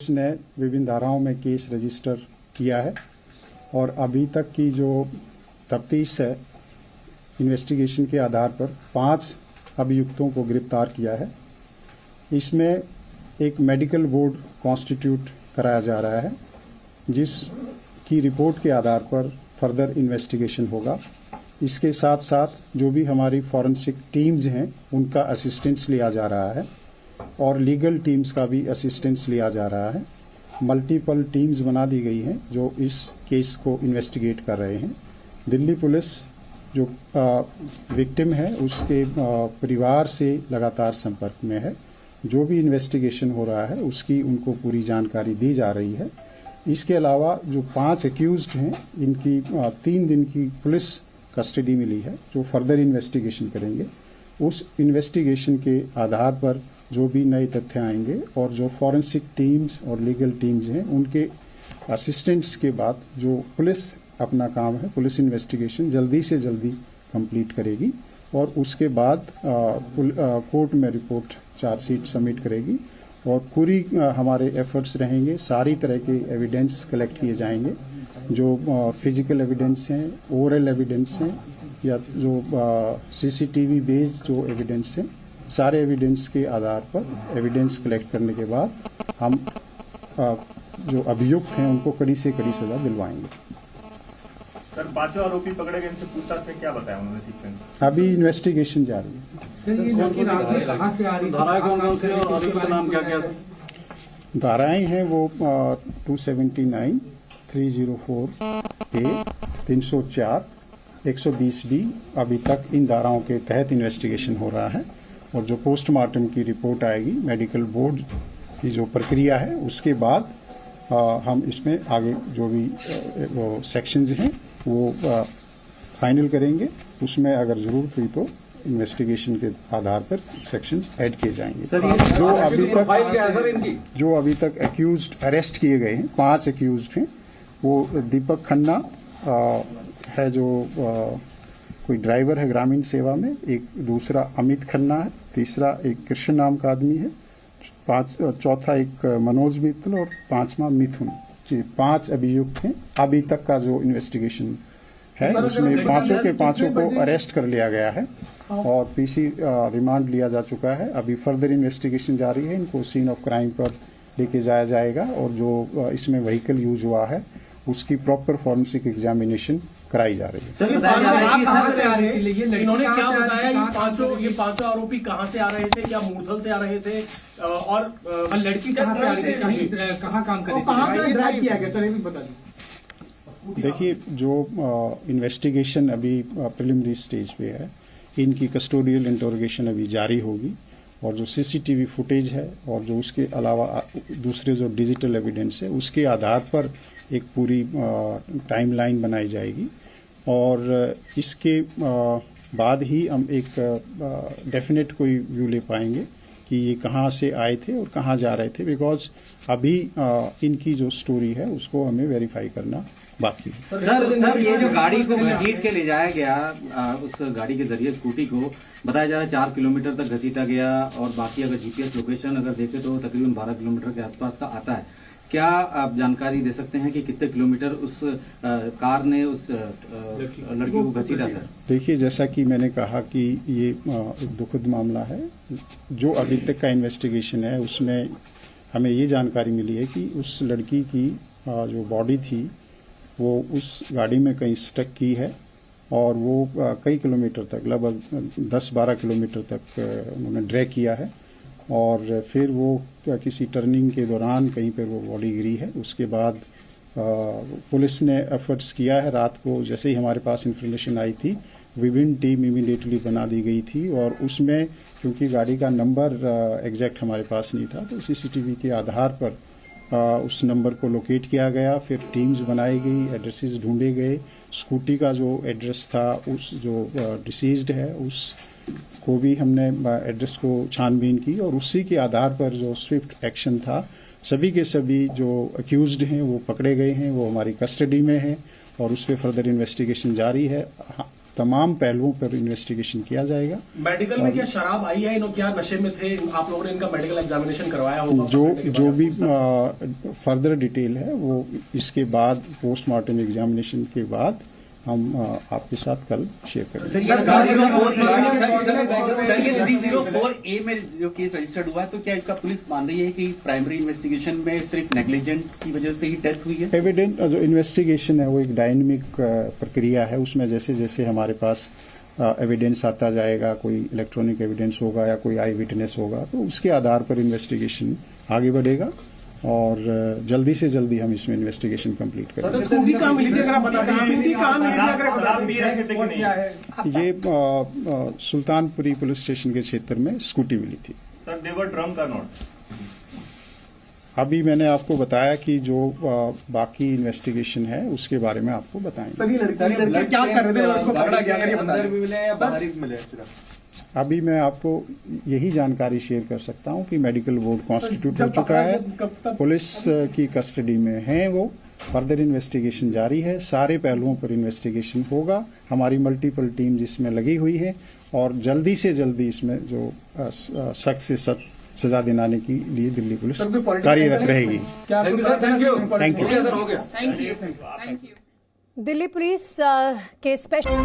ने विभिन्न धाराओं में केस रजिस्टर किया है और अभी तक की जो तफ्तीश है, इन्वेस्टिगेशन के आधार पर 5 अभियुक्तों को गिरफ्तार किया है। इसमें एक मेडिकल बोर्ड कॉन्स्टिट्यूट कराया जा रहा है, जिसकी रिपोर्ट के आधार पर फर्दर इन्वेस्टिगेशन होगा। इसके साथ साथ जो भी हमारी फॉरेंसिक टीम्स हैं, उनका असिस्टेंस लिया जा रहा है और लीगल टीम्स का भी असिस्टेंस लिया जा रहा है। मल्टीपल टीम्स बना दी गई हैं जो इस केस को इन्वेस्टिगेट कर रहे हैं। दिल्ली पुलिस जो विक्टिम है उसके परिवार से लगातार संपर्क में है। जो भी इन्वेस्टिगेशन हो रहा है उसकी उनको पूरी जानकारी दी जा रही है। इसके अलावा जो 5 एक्यूज्ड हैं, इनकी 3 दिन की पुलिस कस्टडी मिली है, जो फर्दर इन्वेस्टिगेशन करेंगे। उस इन्वेस्टिगेशन के आधार पर जो भी नए तथ्य आएंगे और जो फॉरेंसिक टीम्स और लीगल टीम्स हैं, उनके असिस्टेंट्स के बाद जो पुलिस अपना काम है, पुलिस इन्वेस्टिगेशन जल्दी से जल्दी कंप्लीट करेगी और उसके बाद कोर्ट में रिपोर्ट चार्जशीट सबमिट करेगी और पूरी हमारे एफर्ट्स रहेंगे। सारी तरह के एविडेंस कलेक्ट किए जाएंगे, जो फिजिकल एविडेंस हैं, ओरल एविडेंस हैं या जो सीसीटीवी बेस्ड जो एविडेंस हैं, सारे एविडेंस के आधार पर एविडेंस कलेक्ट करने के बाद हम जो अभियुक्त हैं उनको कड़ी से कड़ी सजा दिलवाएंगे। सर, 5 आरोपी पकड़े गए, इनसे पूछताछ में क्या बताया उन्होंने सीक्वेंस? अभी इन्वेस्टिगेशन जारी है। धाराएं हैं वो 279, 304A, 304, 120B। अभी तक इन धाराओं के तहत इन्वेस्टिगेशन हो रहा है और जो पोस्टमार्टम की रिपोर्ट आएगी, मेडिकल बोर्ड की जो प्रक्रिया है, उसके बाद हम इसमें आगे जो भी वो सेक्शंस हैं वो फाइनल करेंगे। उसमें अगर जरूरत हुई तो इन्वेस्टिगेशन के आधार पर सेक्शंस ऐड किए जाएंगे। जो अभी तक एक्यूज्ड अरेस्ट किए गए हैं, 5 एक्यूज्ड हैं, वो दीपक खन्ना है जो कोई ड्राइवर है ग्रामीण सेवा में, एक दूसरा अमित खन्ना है, तीसरा एक कृष्ण नाम का आदमी है, चौथा एक मनोज मित्तल और 5वां मिथुन। 5 अभियुक्त हैं। अभी तक का जो इन्वेस्टिगेशन है उसमें 5 के 5 को अरेस्ट कर लिया गया है और पीसी रिमांड लिया जा चुका है। अभी फर्दर इन्वेस्टिगेशन जारी है। इनको सीन ऑफ क्राइम पर लेके जाया जाएगा और जो इसमें व्हीकल यूज हुआ है उसकी प्रॉपर फॉरेंसिक एग्जामिनेशन कराई जा रही है। सर, इन्होंने क्या बताया? ये पांचों आरोपी कहाँ से आ रहे थे? क्या मूर्थल से आ रहे थे? और लड़की कहाँ से आ रही थी? कहाँ काम कर रही थी? कहाँ ड्राइव किया गया? सर, ये भी बता दीजिए। देखिए, जो इन्वेस्टिगेशन अभी प्रिलिमिनरी स्टेज पे है, इनकी कस्टोडियल इंटरोगेशन अभी जारी होगी और जो सीसीटीवी फुटेज है और जो उसके अलावा दूसरे जो डिजिटल एविडेंस है, उसके आधार पर एक पूरी टाइमलाइन बनाई जाएगी और इसके बाद ही हम एक डेफिनेट कोई व्यू ले पाएंगे कि ये कहाँ से आए थे और कहाँ जा रहे थे, बिकॉज अभी इनकी जो स्टोरी है उसको हमें वेरीफाई करना बाकी है। सर, ये जो गाड़ी को घसीट के ले जाया गया, उस गाड़ी के जरिए स्कूटी को बताया जा रहा है 4 किलोमीटर तक घसीटा गया और बाकी अगर जीपीएस लोकेशन अगर देखें तो तकरीबन 12 किलोमीटर के आसपास का आता है। क्या आप जानकारी दे सकते हैं कि कितने किलोमीटर उस कार ने उस लड़की को घसीटा? सर, देखिए, जैसा कि मैंने कहा कि ये एक दुखद मामला है। जो अभी तक का इन्वेस्टिगेशन है उसमें हमें ये जानकारी मिली है कि उस लड़की की जो बॉडी थी वो उस गाड़ी में कहीं स्टक की है और वो कई किलोमीटर तक, लगभग 10-12 किलोमीटर तक उन्होंने ड्रैग किया है और फिर वो किसी टर्निंग के दौरान कहीं पर वो बॉडी गिरी है। उसके बाद पुलिस ने एफर्ट्स किया है। रात को जैसे ही हमारे पास इन्फॉर्मेशन आई थी, विभिन्न टीम इमीडिएटली बना दी गई थी और उसमें क्योंकि गाड़ी का नंबर एग्जैक्ट हमारे पास नहीं था, तो सीसीटीवी के आधार पर उस नंबर को लोकेट किया गया। फिर टीम्स बनाई गई, एड्रेसेस ढूंढे गए। स्कूटी का जो एड्रेस था, उस जो डिसीज्ड है उस को भी हमने एड्रेस को छानबीन की और उसी के आधार पर जो स्विफ्ट एक्शन था, सभी के सभी जो अक्यूज्ड हैं वो पकड़े गए हैं, वो हमारी कस्टडी में हैं और उस पर फर्दर इन्वेस्टिगेशन जारी है। तमाम पहलुओं पर इन्वेस्टिगेशन किया जाएगा। मेडिकल में क्या शराब आई है, इन्हों क्या नशे में थे, आप लोगों ने इनका मेडिकल एग्जामिनेशन करवाया होगा? जो भी फर्दर डिटेल है वो इसके बाद पोस्टमार्टम एग्जामिनेशन के बाद हम आपके साथ कल शेयर करेंगे। सर, ये 304A में जो केस रजिस्टर्ड हुआ है, तो क्या इसका पुलिस मान रही है कि प्राइमरी इन्वेस्टिगेशन में सिर्फ नेग्लिजेंट की वजह से ही डेथ हुई है? एविडेंट जो इन्वेस्टिगेशन है वो एक डायनेमिक प्रक्रिया है, उसमें जैसे जैसे हमारे पास एविडेंस आता जाएगा, कोई इलेक्ट्रॉनिक एविडेंस होगा या कोई आई विटनेस होगा, तो उसके आधार पर इन्वेस्टिगेशन आगे बढ़ेगा और जल्दी से जल्दी हम इसमें इन्वेस्टिगेशन कंप्लीट करेंगे। स्कूटी कहाँ मिली थी अगर आप बताते हैं? स्कूटी कहाँ मिली थी अगर आप बताते हैं? ये सुल्तानपुरी पुलिस स्टेशन के क्षेत्र में स्कूटी मिली थी। सर, दे वर ड्रंक और नॉट? अभी मैंने आपको बताया कि जो बाकी इन्वेस्टिगेशन है उसके बारे में आपको बताएंगे। सर, ये लड़के क्या कर रहे थे, उनको पकड़ा गया, अंदर भी मिले या बाहर भी मिले? अभी मैं आपको यही जानकारी शेयर कर सकता हूं कि मेडिकल बोर्ड कॉन्स्टिट्यूट हो चुका है, पुलिस की कस्टडी में है, वो फर्दर इन्वेस्टिगेशन जारी है, सारे पहलुओं पर इन्वेस्टिगेशन होगा, हमारी मल्टीपल टीम जिसमें लगी हुई है और जल्दी से जल्दी इसमें जो सख्त से सख्त सजा दिलाने के लिए दिल्ली पुलिस कार्यरत रहेगी। Thank you. दिल्ली पुलिस के स्पेशल